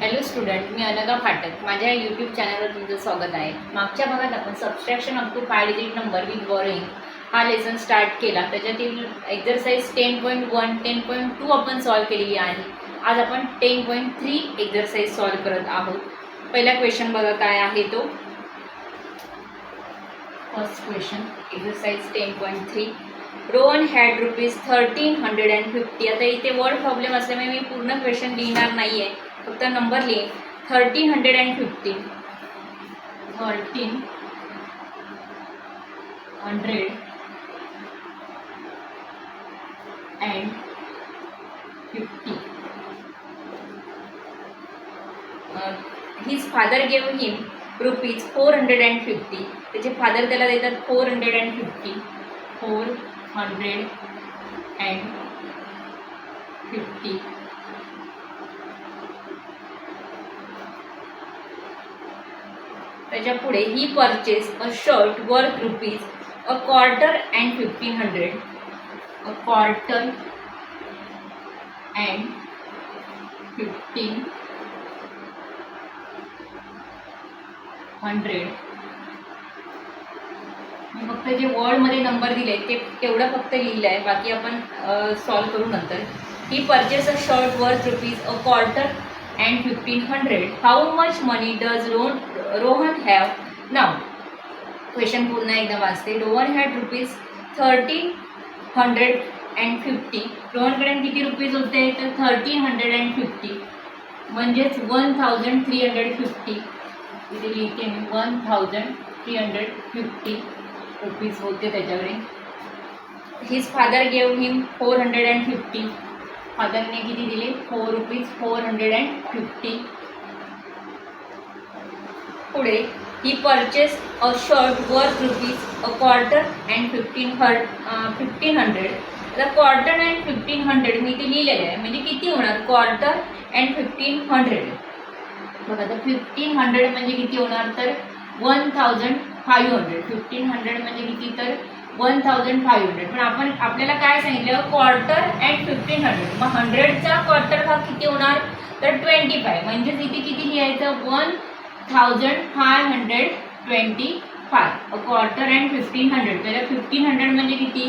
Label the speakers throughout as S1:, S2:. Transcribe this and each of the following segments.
S1: Hello student, मी अनघा फाटक. माझ्या YouTube चॅनलवर तुमचं स्वागत आहे. मागच्या भागात आपण subtraction up to 5 digit number with borrowing हा लेसन स्टार्ट केला. त्याच्यातील एक्झरसाइज 10.1, 10.2 आपण सॉल्व केलेली आहे. आज आपण 10.3 एक्झरसाइज सॉल्व करत आहोत. पहिला क्वेश्चन बघा काय आहे तो. First question, exercise 10.3. Rohan had ₹1350. आता इथे वर्ड प्रॉब्लेम असल्यामुळे मी पूर्ण क्वेश्चन लिहिणार नाही आहे, फक्त नंबर लिहे. 1350 हिज फादर गेव हिम ₹450. त्याचे फादर त्याला देतात 450. त्याच्या पुढे he purchase a shirt worth ₹1/4 and 1,500. मी फक्त जे वर्डमध्ये नंबर दिले ते तेवढं फक्त लिहिलं आहे, बाकी आपण सॉल्व करू नंतर. He purchase a shirt worth ₹1/4 and 1,500. How much money does Rohan have now. Question पुन्हा एकदा वाचते. रोहन हॅड ₹1350. रोहनकडे किती रुपीज होते तर 1350, म्हणजेच 1350. इथे लिहिते मी 1350 रुपीज होते त्याच्याकडे. His father gave him 450. फादरने किती दिले? ₹450. पुढे he purchase a shirt worth ₹1/4 and 1,500. आता क्वार्टर अँड 1,500 मी ते लिहिलेलं आहे, म्हणजे किती होणार? Quarter and 1,500. बघा आता 1,500 म्हणजे किती होणार तर 1,500. 1,500 म्हणजे किती तर 1,500. पण आपल्याला काय सांगितलं? Quarter and 1,500. मग 100चा क्वार्टर भाग किती होणार तर 25. म्हणजेच इथे किती लिहायचं? 1,525. Quarter and 1,500. पहिला 1,500 म्हणजे किती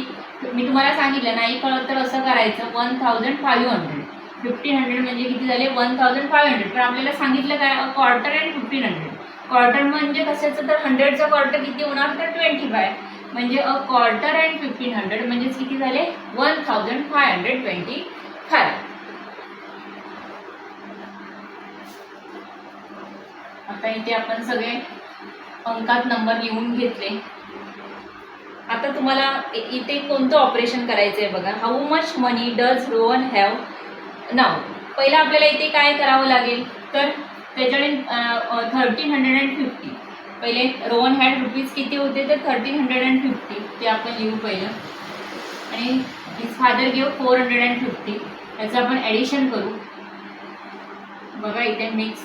S1: मी तुम्हाला सांगितलं, नाही कळत तर असं करायचं 1,500. 1,500 म्हणजे किती झाले? 1,500. पण आपल्याला सांगितलं काय? Quarter and 1,500. क्वार्टर म्हणजे कशाचं तर 100चा क्वार्टर किती होणार तर 25. म्हणजे अ क्वार्टर अँड 1,500 म्हणजेच किती झाले? 1,525. आता इथे आपण सगळे अंकात नंबर लिहून घेतले. आता तुम्हाला इथे कोणतं ऑपरेशन करायचं आहे बघा. How much money does Rohan have नाव. पहिला आपल्याला इथे काय करावं लागेल तर त्याच्याकडे 1,350. पहिले रोहन हॅड रुपीज किती होते तर 1,350. ते आपण लिहू पहिलं. आणि हिज फादर गेव 450. त्याचं आपण ॲडिशन करू. बघा इथे मिक्स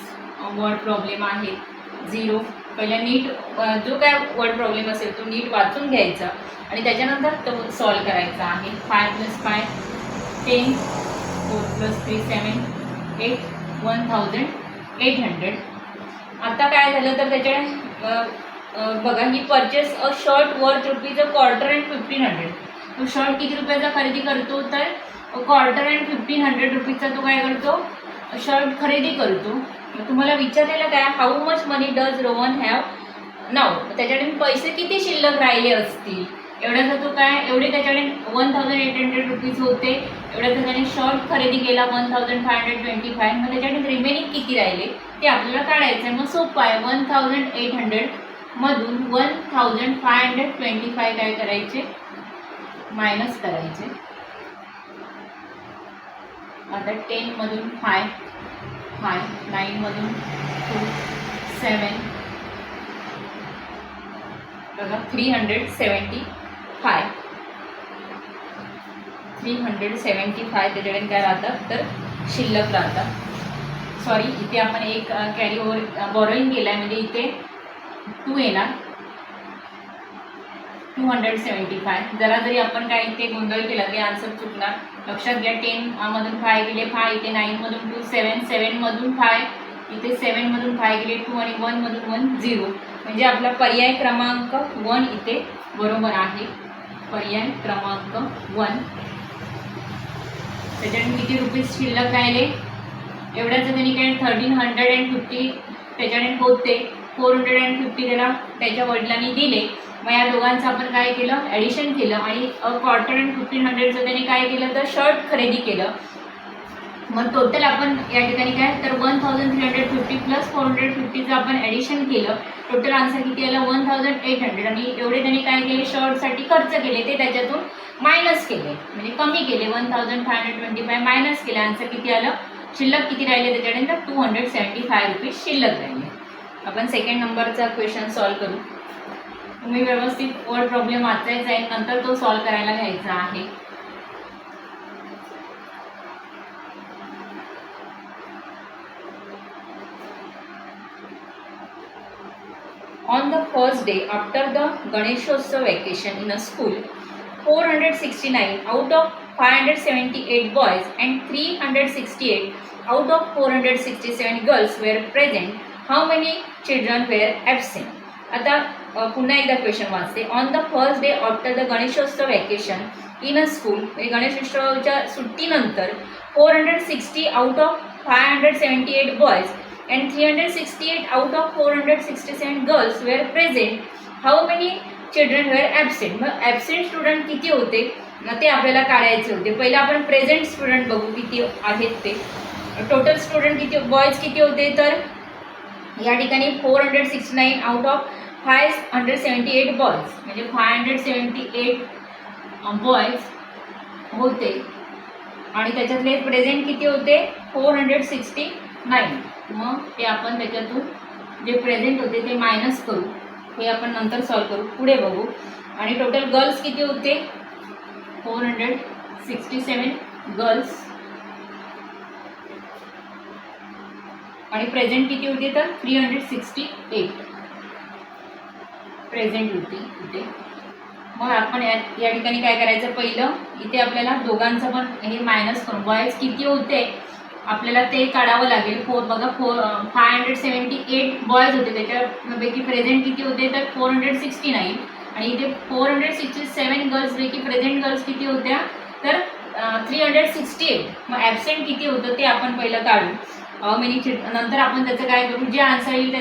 S1: वर्ड प्रॉब्लेम आहे. 0 पहिला नीट जो काय वर्ड प्रॉब्लेम असेल तो नीट वाचून घ्यायचा आणि त्याच्यानंतर तो सॉल्व करायचा आहे. 5 + 5 10, 4 + 3 7 8, 1,800. आता काय झालं तर त्याच्याकडे बघा he purchase a shirt worth ₹1/4 and 1,500. तो शर्ट किती रुपयाचा खरेदी करतो तर क्वार्टर अँड 1,500 रुपीजचा तो काय करतो? शर्ट खरेदी करतो. तुम्हाला विचारलेलं काय? How much money does Rohan have नाव. त्याच्याकडे पैसे किती शिल्लक राहिले असतील एवढ्याचा तो काय एवढे त्याच्याकडे 1,800 रुपीज होते. एवढ्या त्याच्याने शर्ट खरेदी केला 1,525. मग त्याच्याकडे रिमेनिंग किती राहिले ते आपल्याला काढायचं आहे. मग सोपं आहे. 1,800 मधून 1,525 काय करायचे? मायनस करायचे. आता 10 मधून 5, 9 मधून 2, 7 बघा 375. 375 त्याच्याकडे काय राहतात तर शिल्लक राहतात. सॉरी, इथे आपण एक कॅरी ओव्हर बॉरोइंग केला आहे, म्हणजे इथे 2 येणार. 275. जरा जरी आपण काय इथे गोंधळ केला तरी आन्सर चुकणार. लक्षात घ्या. 10 मधून 5 गेले 5, इथे 9 मधून 2 7, 7 मधून 5 इथे 7 मधून 5 गेले 2 आणि 1 मधून 1 0, म्हणजे आपला पर्याय क्रमांक 1 इथे बरोबर आहे. पर्याय क्रमांक 1. त्याच्याने किती रुपीज शिल्लक राहिले? एवढ्याच त्यांनी काय 1350 त्याच्याने होते. 450 त्याला त्याच्या वडिलांनी दिले. मग या दोघांचं आपण काय केलं? ॲडिशन केलं आणि क्वार्टर अँड 1500चं त्याने काय केलं तर शर्ट खरेदी केलं. मग टोटल आपण या ठिकाणी काय तर 1350 प्लस 450चं आपण ॲडिशन केलं. टोटल आन्सर किती आलं? 1800. आणि एवढे त्यांनी काय केले? शर्टसाठी खर्च केले ते त्याच्यातून मायनस केले, म्हणजे कमी केले. 1525 मायनस केले. आन्सर किती आलं? शिल्लक किती राहिले त्याच्यानंतर? 275 रुपीज शिल्लक राहिले. आपण सेकंड नंबरचा क्वेश्चन सॉल्व करू. तुम्ही व्यवस्थित वर्ड प्रॉब्लेम वाचायचा आहे, नंतर तो सॉल्व करायला घ्यायचा आहे. On the first day after the Ganeshotsav vacation in a school, 469 out of 578 boys and 368 out of 467 girls were present. How many children were absent? आता पुन्हा एकदा क्वेश्चन वाचते. On the first day after the Ganeshotsav vacation in a school, गणेशोत्सवाच्या सुट्टीनंतर 460 out of 578 boys and 368 out of 467 girls were present. How many children were absent? मग absent student किती होते ते आपल्याला काढायचे होते. पहिला आपण प्रेझेंट स्टुडंट बघू किती आहेत ते. टोटल स्टुडंट किती, बॉयज किती होते तर या ठिकाणी 469 आउट ऑफ 578 बॉयज, म्हणजे 578 बॉयज होते आणि त्याच्यातले प्रेझेंट किती होते? 469. मग ते आपण त्याच्यातून जे प्रेझेंट होते ते मायनस करू. हे आपण नंतर सॉल्व करू, पुढे बघू. आणि टोटल गर्ल्स किती होते? 467 गर्ल्स. आणि प्रेझेंट किती होते तर 368 प्रेझेंट होती इथे. मग आपण या ठिकाणी काय करायचं? पहिलं इथे आपल्याला दोघांचं पण हे मायनस करून बॉयज किती होते आपल्याला ते काढावं लागेल. बघा 578 बॉयज होते, त्याच्यापैकी प्रेझेंट किती होते तर 469 आणि इथे 467 गर्ल्सपैकी प्रेझेंट गर्ल्स किती होत्या तर 368. मग ॲबसेंट किती होतं ते आपण पहिलं काढू. नंतर आपण त्याचं काय करू? जे आन्सर येईल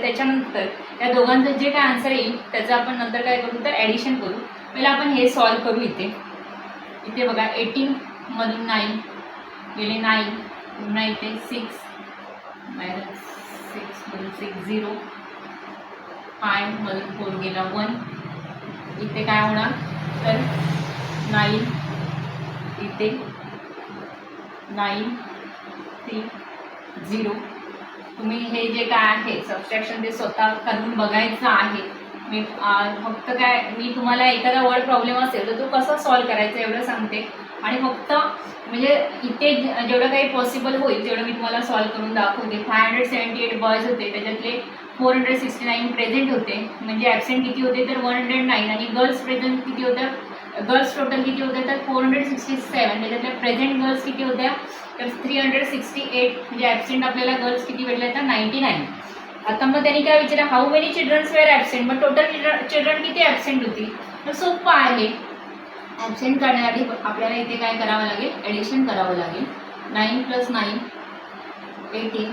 S1: त्याच्यानंतर त्या दोघांचं जे काय आन्सर येईल त्याचं आपण नंतर काय करू तर ॲडिशन करू. पहिलं आपण हे सॉल्व करू. इथे बघा 18 मधून 9 गेले 9, पुन्हा इथे 6 मधून 6 0, 5 मधून 4 गेला 1. इथे काय होणार तर 9, इथे 9 3 0. तुम्ही हे जे काय आहे सबस्ट्रॅक्शन ते स्वतः करून बघायचं आहे. मी फक्त काय मी तुम्हाला एखादा वर्ड प्रॉब्लेम असेल तर तो कसा सॉल्व करायचा एवढं सांगते. आणि फक्त म्हणजे इथे जेवढं काही पॉसिबल होईल तेवढं मी तुम्हाला सॉल्व करून दाखवते. 578 बॉयज होते, त्याच्यातले 469 प्रेझेंट होते, म्हणजे ॲबसेंट किती होते तर 109. आणि गर्ल्स प्रेझेंट किती होत्या? गर्ल्स टोटल किती होत्या तर 467. त्याच्यातल्या प्रेझेंट गर्ल्स किती होत्या तर 368, म्हणजे ॲबसेंट आपल्याला गर्ल्स किती भेटल्या तर 99. आता मग त्यांनी काय विचारलं? How many childrens were absent. मग टोटल चिल्ड्रन किती ॲबसेंट होती? तर सोपं आहे. ॲबसेंट काढण्यासाठी आपल्याला इथे काय करावं लागेल? ॲडिशन करावं लागेल. 9 + 9 18,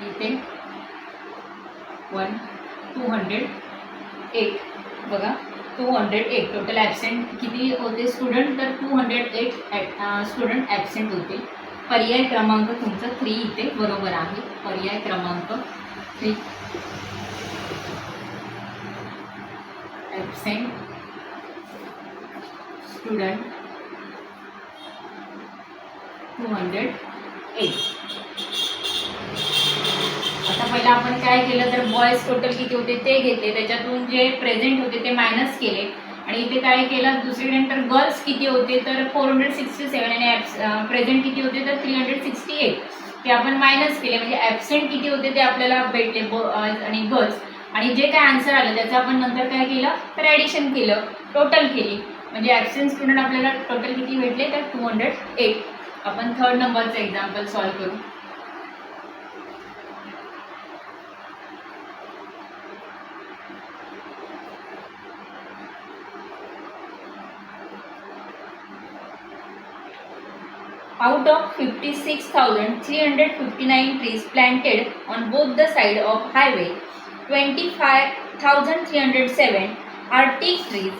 S1: इथे 1 208. बघा 208 टोटल ॲबसेंट किती होते स्टुडंट तर 208 स्टुडंट ॲबसेंट होते. पर्याय क्रमांक तुमचा 3 इथे बरोबर आहे. पर्याय क्रमांक 3 ॲबसेंट स्टुडंट 208. आता पहिला आपण काय केलं तर बॉयज टोटल किती होते ते घेतले, त्याच्यातून जे प्रेझेंट होते ते मायनस केले. आणि इथे काय केलं दुसरीनंतर गर्ल्स किती होते तर 467 आणि प्रेझेंट किती होते तर 368 ते आपण मायनस केले, म्हणजे ॲबसेंट किती होते ते आपल्याला भेटले आणि गर्ल्स. आणि जे काय आन्सर आलं त्याचं आपण नंतर काय केलं तर ॲडिशन केलं, टोटल केली, म्हणजे ॲबसेंट स्टुडंट आपल्याला टोटल किती भेटले तर 208. आपण थर्ड नंबरचं एक्झाम्पल सॉल्व करू. Out of 56,359 trees planted on both the side of highway, 25,307 are teak trees,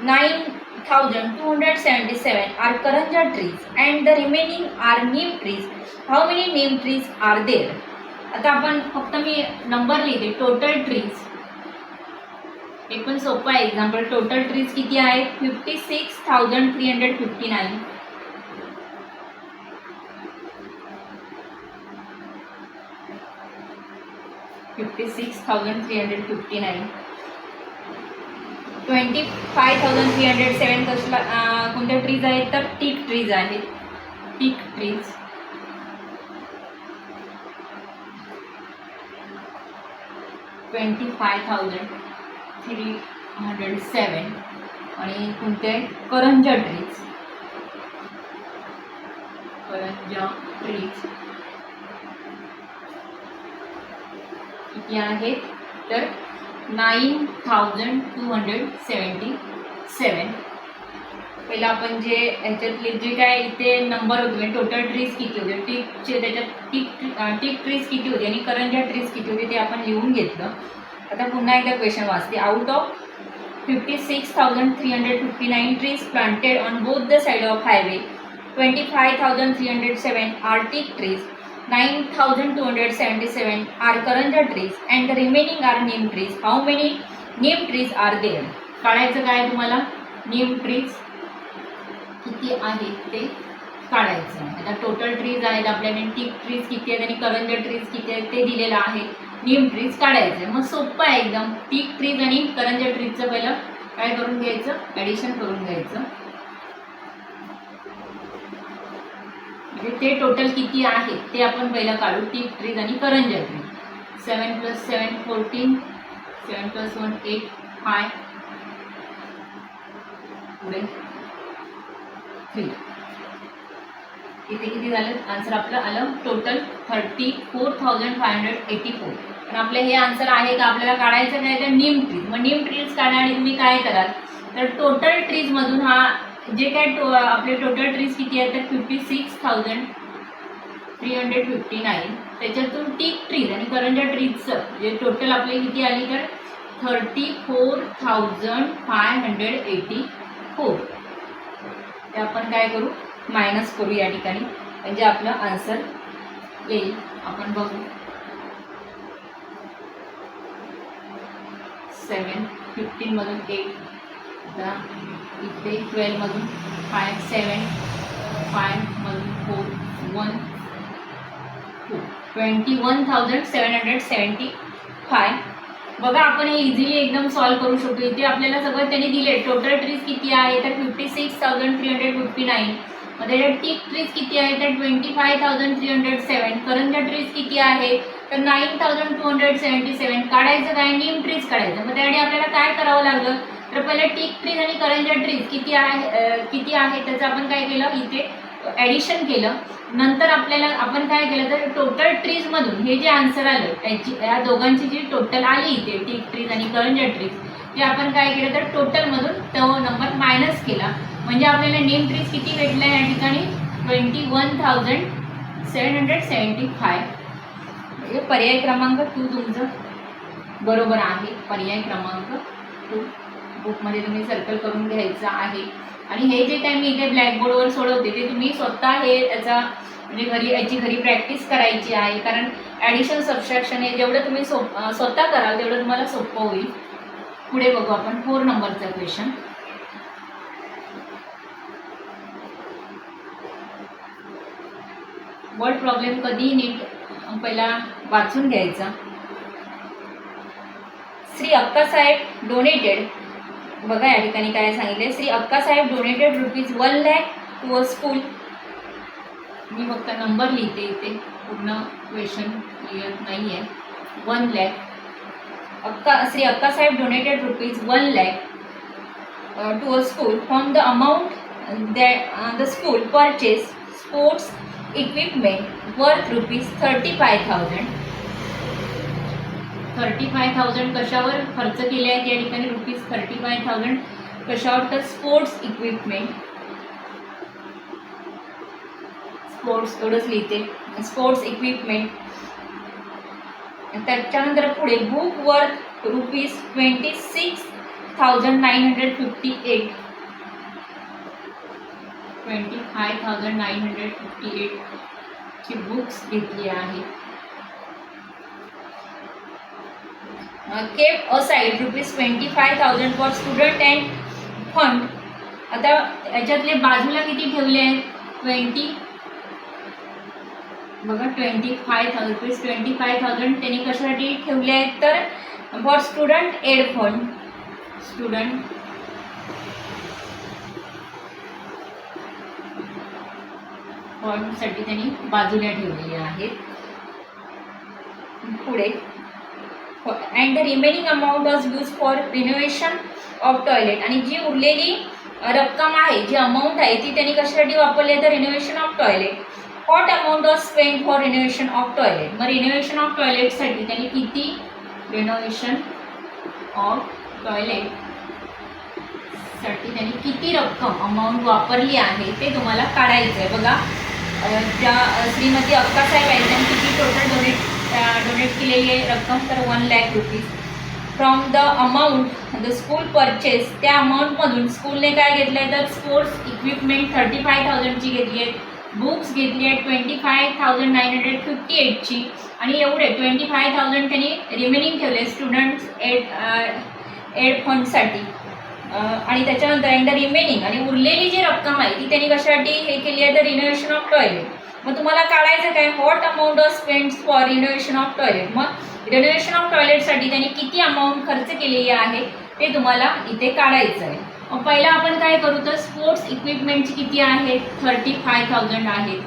S1: 9,277 are karanja trees, and the remaining are neem trees. How many neem trees are there? आता आपण फक्त मी number लिहिते. Total trees, एक पण सोपं आहे example. Total trees किती आहेत? 56,359. 56,359. 25,307 कसला कोणत्या ट्रीज आहेत? तर टीक ट्रीज आहेत. टीक ट्रीज. 25,307 आणि कोणते? करंजा ट्रीज. करंजा ट्रीज किती आहेत? तर 9,277. पहिला आपण जे ह्याच्यातले जे काय इथे नंबर होते, टोटल ट्रीज किती होते, टीकचे त्याच्यात टीक ट्रीज किती होते आणि करंजा ट्रीज किती होते ते आपण लिहून घेतलं. आता पुन्हा एकदा क्वेश्चन वाचते. Out of 56,359 trees planted on both the side of highway, 25,307 are teak trees, 9,277 are karanja trees, and the remaining are neem trees. How many neem trees are there? काढायचं काय तुम्हाला? neem trees किती आहेत ते काढायचं. आता total trees आहेत आपल्याकडे, टीक ट्रीज किती आहेत आणि करंजा ट्रीज किती आहेत ते दिलेलं आहे. नीम ट्रीज काढायचं. मग सोपं आहे एकदम. टीक ट्रीज आणि करंजा ट्रीजचं पहिलं काय करून घ्यायचं? ॲडिशन करून घ्यायचं. म्हणजे ते टोटल किती आहे ते आपण पहिलं काढू. टीक ट्रीज आणि करंजा ट्रीज. 7 + 7 14, 7 + 1 8 5 पुढे 3. इथे किती झालं? आन्सर आपलं आलं टोटल 34,584. पण आपले हे आन्सर आहे का? आपल्याला काढायचं काय? तर नीम ट्रीज. मग नीम ट्रीज काढण्यासाठी तुम्ही काय कराल? तर टोटल ट्रीजमधून हा जे काय आपले टोटल ट्रीज किती आहेत? तर 56,359. त्याच्यातून टीक ट्रीज आणि करंजा ट्रीजचं जे टोटल आपले किती आली? तर 34,584. ते आपण काय करू? मायनस करू या ठिकाणी, म्हणजे आपलं आन्सर येईल. आपण बघू. 7 15 मधून 8, इथे 12 मधून 5 7 5 मधून 4 1 2 21,775. बघा आपण हे इझिली एकदम सॉल्व करू शकतो. इथे आपल्याला सगळं त्यांनी दिले. टोटल ट्रीज किती आहे? तर 56,359. मध्ये टीक ट्रीज किती आहे? तर 25,307. करंजा ट्रीज किती आहे? तर 9,277. काढायचं काय? नीम ट्रीज काढायचं. मग त्यासाठी आपल्याला काय करावं लागलं? तर पहिले टीक ट्रीज आणि करंजा ट्रीज किती आहे त्याचं आपण काय केलं? इथे ॲडिशन केलं. नंतर आपल्याला आपण काय केलं? तर टोटल ट्रीजमधून हे जे आन्सर आलं त्याची, या दोघांची जी टोटल आली इथे टीक ट्रीज आणि करंजा ट्रीज, ते आपण काय केलं? तर टोटलमधून तो नंबर मायनस केला. म्हणजे आपल्याला नेम ट्रीज किती भेटला या ठिकाणी? 21,775. म्हणजे पर्याय क्रमांक 2 तुमचं बरोबर आहे. पर्याय क्रमांक 2 बुकमध्ये तुम्ही सर्कल करून घ्यायचं आहे. आणि हे जे काय मी इथे ब्लॅकबोर्डवर सोडवते ते तुम्ही स्वतः हे त्याचा म्हणजे याची घरी प्रॅक्टिस करायची आहे. कारण ॲडिशन सबस्ट्रॅक्शन हे जेवढं तुम्ही स्वतः कराल तेवढं तुम्हाला सोपं होईल. पुढे बघू आपण 4 नंबरचा क्वेश्चन. वर्ड प्रॉब्लेम कधी नीट पहिला वाचून घ्यायचा. श्री अक्कासाहेब डोनेटेड, बघा या ठिकाणी काय सांगितले? Shri Akkasaheb donated ₹1 lakh to a school. मी फक्त नंबर लिहिते इथे, पूर्ण क्वेश्चन क्लिअर नाही आहे. 1 lakh. Shri Akkasaheb donated ₹1 lakh to a school from the amount that the school purchased sports equipment worth ₹35,000. 35,000 कशावर खर्च केले आहेत या ठिकाणी? ₹35,000 कशावर? तर स्पोर्ट्स स्पोर्ट्स एवढंच लिहिते, स्पोर्ट्स इक्विपमेंट. त्याच्यानंतर पुढे बुक वर्थ ₹26,958, 25,958 ची बुक्स घेतली आहे. Keep aside ₹25,000 for student and fund. आता याच्यातले बाजूला किती ठेवले आहेत? 25,000 त्यांनी कशासाठी ठेवले आहेत तर for student aid fund, student फंडसाठी त्यांनी बाजूला ठेवलेले आहेत. पुढे and the remaining amount was use for renovation of toilet. आणि जी उरलेली रक्कम आहे, जी अमाऊंट आहे ती त्यांनी कशासाठी वापरली आहे तर renovation of toilet. What amount was spend for renovation of toilet. मग रिनोव्हेशन ऑफ टॉयलेटसाठी त्यांनी किती, रिनोव्हेशन ऑफ टॉयलेटसाठी त्यांनी किती रक्कम अमाऊंट वापरली आहे ते तुम्हाला काढायचं आहे. बघा, ज्या श्रीमती अक्कासाहेब आहेत त्यांनी किती टोटल डोनेट केलेली आहे रक्कम तर ₹1,00,000. From the amount the school purchase, त्या अमाऊंटमधून स्कूलने काय घेतलं आहे तर स्पोर्ट्स इक्विपमेंट 35,000ची घेतली आहे, बुक्स घेतली आहेत 25,958 ची, आणि एवढे 25,000 त्यांनी रिमेनिंग ठेवले स्टुडंट्स एड फंडसाठी. आणि त्याच्यानंतर अँड द रिमेनिंग, आणि उरलेली जी रक्कम आहे ती त्यांनी कशासाठी हे केली आहे तर रिनोव्हेशन ऑफ टॉयलेट. मग तुम्हाला काढायचं काय, what amount of spend for renovation of toilet. मग रिनोव्हेशन ऑफ टॉयलेटसाठी त्यांनी किती अमाऊंट खर्च केलेली आहे ते तुम्हाला इथे काढायचं आहे. मग पहिला आपण काय करू तर स्पोर्ट्स इक्विपमेंटची किती आहेत 35,000 आहेत,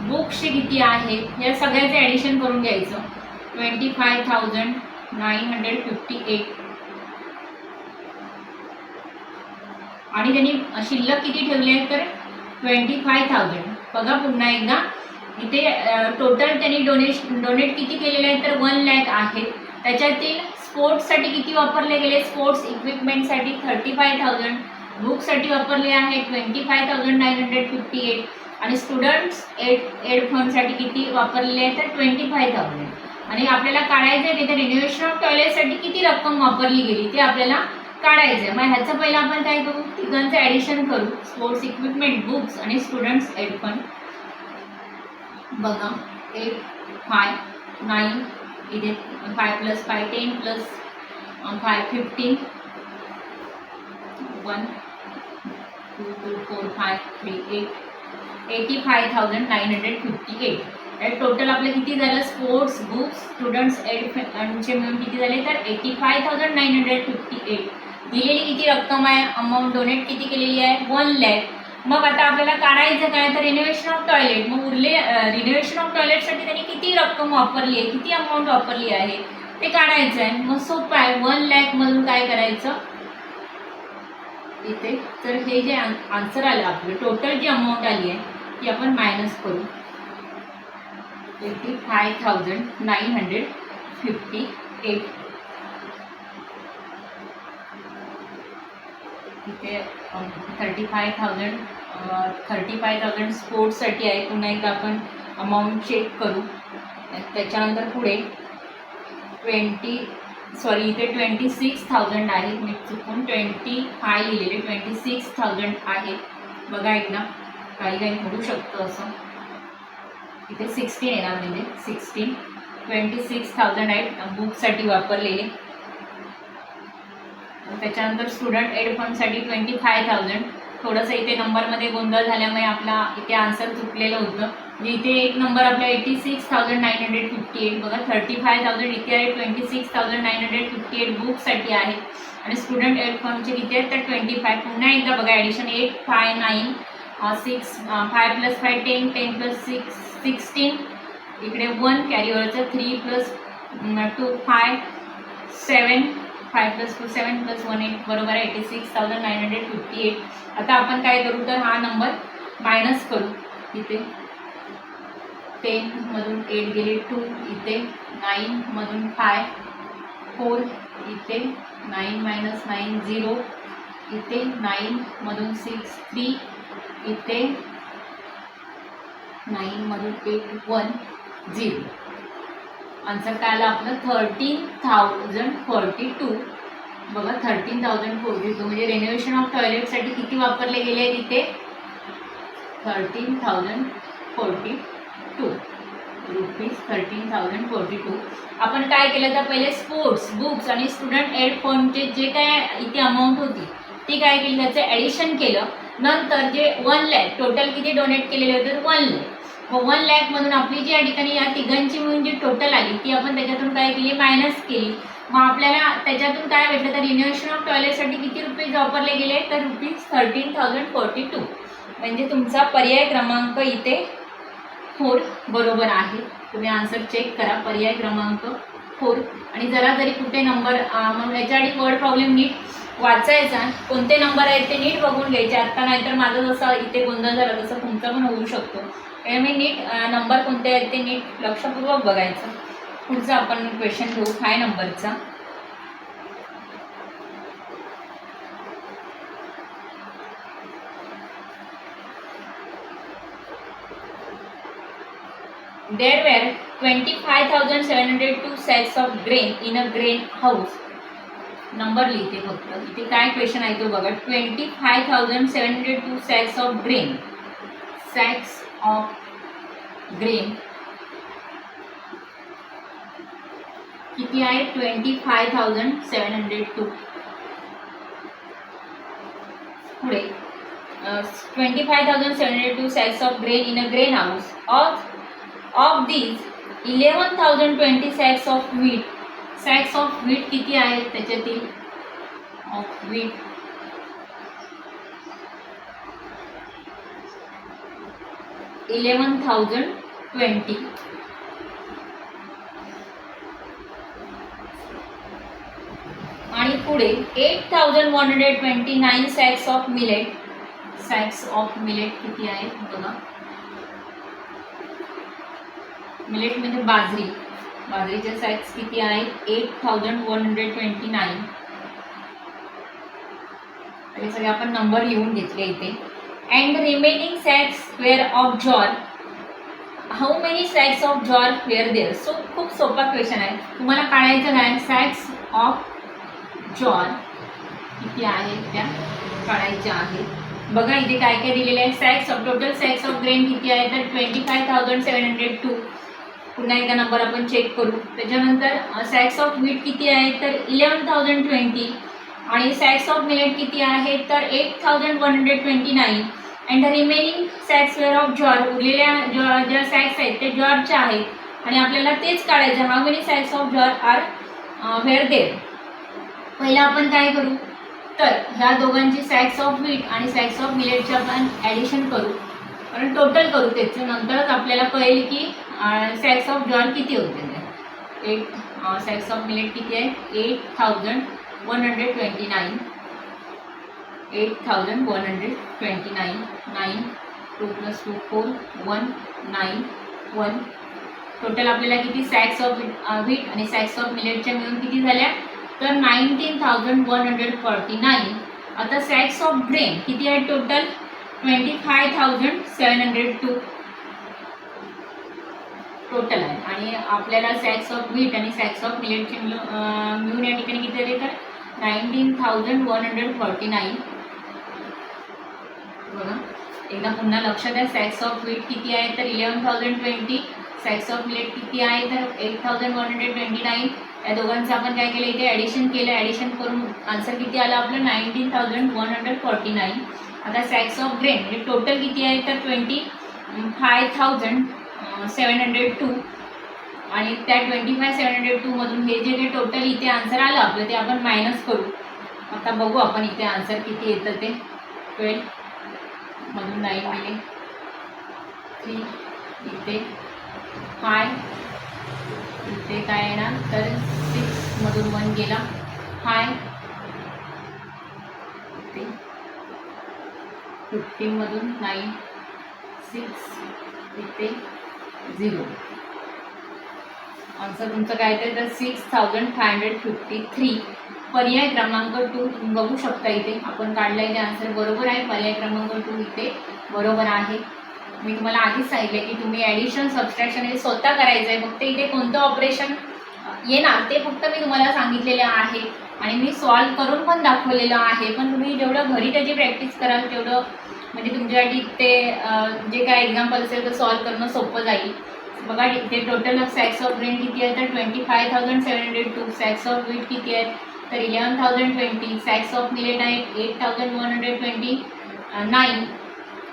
S1: बुक्सचे किती आहेत या सगळ्याचे ॲडिशन करून घ्यायचं 25,958. आणि त्यांनी शिल्लक किती ठेवले आहेत तर 25,000. बघा पुन्हा एकदा इथे टोटल त्यांनी डोनेट किती केलेले आहेत तर 1,00,000 आहे. त्याच्यातील स्पोर्ट्ससाठी किती वापरले गेले, स्पोर्ट्स इक्विपमेंटसाठी 35,000, बुकसाठी वापरले आहे 25,958, आणि स्टुडंट्स एड फंडसाठी किती वापरलेले आहे तर 25,000. आणि आपल्याला काढायचं आहे तिथे रिनोव्हेशन ऑफ टॉयलेटसाठी किती रक्कम वापरली गेली ते आपल्याला काढायचं आहे. मग ह्याचं पहिलं आपण काय करू, तिघांचं ॲडिशन करू, स्पोर्ट्स इक्विपमेंट, बुक्स आणि स्टुडंट्स एड फंड. बघा 8, 5, 9, इथे 5 + 5 10 + 5 15, 1 2 2 4 5 3 8, 85,958. टोटल आपलं किती झालं, स्पोर्ट्स, बुक्स, स्टुडंट्स एड फंडचे मिळून किती झाले तर 85,958. दिलेली किती रक्कम आहे, अमाऊंट डोनेट किती केलेली आहे 1,00,000. मग आता आपल्याला काढायचं काय तर रिनोव्हेशन ऑफ टॉयलेट. मग उरले रिनोव्हेशन ऑफ टॉयलेटसाठी त्यांनी किती रक्कम वापरली आहे, किती अमाऊंट वापरली आहे ते काढायचं आहे. मग सोपं आहे, 1,00,000 मधून काय करायचं इथे तर हे जे आन्सर आलं आपलं टोटल जी अमाऊंट आली आहे ती आपण मायनस करू 85,958. इथे 35,000 स्पोर्ट्ससाठी आहे. पुन्हा एकदा आपण अमाऊंट चेक करू. त्याच्यानंतर पुढे इथे 26,000 आहेत, मी चुकून 25 लिहिलेले 26,000 आहेत. बघा एकदा काही होऊ शकतं असं. इथे 16 येणार म्हणजे 26,000 आहेत बुकसाठी वापरलेले. त्याच्यानंतर स्टुडंट एड फंडसाठी 25,000. थोडंसं इथे नंबरमध्ये गोंधळ झाल्यामुळे आपला इथे आन्सर चुकलेलं होतं. म्हणजे इथे एक नंबर आपला 86,958. बघा 35,000 इथे आहे, 26,958 बुकसाठी आहे. आणि स्टुडंट एड फंडचे किती आहेत तर 25. पुन्हा एकदा बघा ॲडिशन 8, 5, 9, 6, 5 + 5 10, 10 + 6 16. इकडे 1 कॅरीवरचं 3 + 2 5, 7, 5 + 2 7 + 1 8 बरोबर आहे 86,958. आता आपण काय करू तर हा नंबर मायनस करू. इथे 10 मधून 8 गेले 2, इथे 9 मधून 5 4, इथे 9 - 9 0, इथे 9 मधून 6 3, इथे 9 मधून 810. आन्सर काय आलं आपलं 13,042. बघा 13,042 म्हणजे रेनोव्हेशन ऑफ टॉयलेटसाठी किती वापरले गेले आहेत इथे 13,042 रुपीज 13,042. आपण काय केलं तर पहिले स्पोर्ट्स बुक्स आणि स्टुडंट एड फंडचे जे काय इथे अमाऊंट होती ती काय केली त्याचं ॲडिशन केलं. नंतर जे 1 लाख टोटल किती डोनेट केलेले होते 1 लाख. मग 1 लाख मधून आपली जी या ठिकाणी या तिघांची मिळून जी टोटल आली ती आपण त्याच्यातून काय केली मायनस केली. मग आपल्याला त्याच्यातून काय भेटलं तर रिनोव्हेशन ऑफ टॉयलेटसाठी किती रुपीज वापरले गेले तर रुपीज 13,042. म्हणजे तुमचा पर्याय क्रमांक इथे 4 बरोबर आहे. तुम्ही आन्सर चेक करा पर्याय क्रमांक 4. आणि जरा जरी कुठे नंबर म्हणून याच्याआधी वर्ड प्रॉब्लेम नीट वाचायचा कोणते नंबर आहेत ते नीट बघून घ्यायचे आत्ता, नाहीतर माझं जसं इथे गोंधळ झाला तसं तुमचा पण होऊ शकतो. मी नीट नंबर कोणते आहेत ते नीट लक्षपूर्वक बघायचं. पुढचा आपण क्वेश्चन घेऊ 5 नंबरचा. There were 25,702 sacks of grain in a grain house. Number लिहिते फक्त इथे काय क्वेश्चन आहे तो बघा 25,702 sacks of grain. sacks of grain किती आहे 25,702. पुढे 25,702 sacks of grain in a grain house. Of these 11,020 sacks of wheat. sacks of wheat किती आहेत त्याच्यातील of wheat 11,020. आणि पुढे 8,129 sacks of millet. sacks of millet किती आहेत बघा. मिलेट म्हणजे बाजरीचे सॅक्स किती आहेत 8,129. हे सगळे आपण नंबर लिहून घेतले इथे. And remaining sacks were of jowar. How many sacks of jowar were there. So खूप सोपा क्वेश्चन आहे. तुम्हाला काढायचं काय सॅक्स ऑफ जॉर किती आहेत त्या काढायच्या आहेत. बघा इथे काय काय दिलेले आहे. Sacks of total sacks of grain किती आहे तर 25,702. पुन्हा एकदा नंबर आपण चेक करू. त्याच्यानंतर सॅक्स ऑफ व्हीट किती आहे तर 11,020. आणि सॅक्स ऑफ मिलेट किती आहे तर 8,129. And the remaining sacks were of jowar. उरलेल्या ज्या सॅक्स आहेत ते जॉरच्या आहेत आणि आपल्याला तेच काढायचं. How many sacks of jowar are were there. पहिला आपण काय करू तर ह्या दोघांची सॅक्स ऑफ व्हीट आणि सॅक्स ऑफ मिलेटचे आपण ॲडिशन करू कारण टोटल करू त्याचं. नंतरच आपल्याला कळेल की सॅक्स ऑफ जॉर किती होते. 8 सॅक्स ऑफ मिलेट किती आहे 8,129. 8,129. 9 2 + 2 4 1 9 1. टोटल आपल्याला किती सॅक्स ऑफ व्हीट आणि सॅक्स ऑफ मिलेटच्या मिळून किती झाल्या तर 19,149. आता सॅक्स ऑफ ग्रेन किती आहे टोटल 25,702 टोटल आहे. आणि आपल्याला सॅक्स ऑफ व्हीट आणि सॅक्स ऑफ मिलेटचे मिळून या ठिकाणी किती आले तर 19,149. बघा एकदा पुन्हा लक्षात द्या. सॅक्स ऑफ व्हीट किती आहे तर 11,020. सॅक्स ऑफ मिलेट किती आहे तर 8,129. या दोघांचं आपण काय केलं इथे ॲडिशन केलं. ॲडिशन करून आन्सर किती आलं आपलं 19,149. आता सॅक्स ऑफ ग्रेन म्हणजे टोटल किती आहे तर 25,702. आणि त्या 25,702 मधून हे जे काही टोटल इथे आन्सर आलं आपलं ते आपण मायनस करू. आता बघू आपण इथे आन्सर किती येतं ते 12 मधून 9 गेले 3 इथे 5 इथे काय येणार तर 6 मधून 1 गेला 5 इथे 15 मधून 9 6 इथे 0. आन्सर तुमचं काय येतं तर 6,553. पर्याय क्रमांक 2 तुम्ही बघू शकता इथे आपण काढला इथे आन्सर बरोबर आहे. पर्याय क्रमांक 2 इथे बरोबर आहे. मी तुम्हाला आधीच सांगितलं की तुम्ही ॲडिशन सबस्ट्रॅक्शन हे स्वतः करायचं आहे. फक्त इथे कोणतं ऑपरेशन येणार ते फक्त मी तुम्हाला सांगितलेलं आहे आणि मी सॉल्व करून पण दाखवलेलं आहे. पण तुम्ही जेवढं घरी त्याची प्रॅक्टिस कराल तेवढं म्हणजे तुमच्यासाठी ते जे काय एक्झाम्पल असेल तर सॉल्व करणं सोपं जाईल. बघा इथे टोटल सॅक्स ऑफ ग्रेन किती आहे तर 25,702. सॅक्स ऑफ व्हीट किती आहेत तर 11,020. सॅक्स ऑफ मिलेट आहेत 8,129.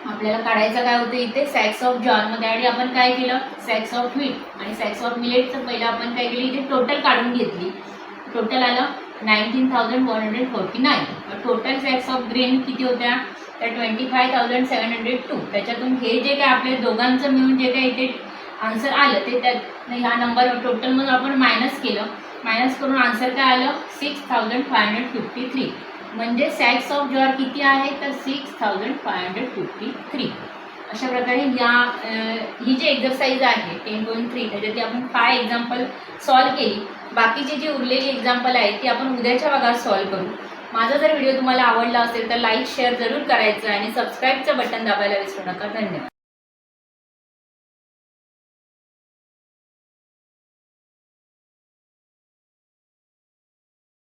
S1: आपल्याला काढायचं काय होतं इथे सॅक्स ऑफ जॉरमध्ये आणि आपण काय केलं सॅक्स ऑफ व्हीट आणि सॅक्स ऑफ मिलेटचं पहिलं आपण काय केलं इथे टोटल काढून घेतली. टोटल आलं 19,149. टोटल सॅक्स ऑफ ग्रेन किती होत्या तर 25,702. त्याच्यातून हे जे काय आपल्या दोघांचं मिळून जे काय इथे आन्सर आलं ते त्यात ह्या नंबर टोटलमधून आपण मायनस केलं. मायनस करून आन्सर काय आलं 6,553. म्हणजे सॅक्स ऑफ जॉर किती आहे तर 6,553. अशा प्रकारे ही जी एक्झरसाइज आहे 10.3 त्याच्यातली आपण 5 एक्झाम्पल सॉल्व केली. बाकीची जी उरलेली एक्झाम्पल आहेत ती आपण उद्याच्या भागात सॉल्व करू. माझा जर व्हिडिओ तुम्हाला आवडला असेल तर लाईक शेअर जरूर करायचं आणि सबस्क्राईबचं बटन दाबायला विसरू नका. धन्यवाद.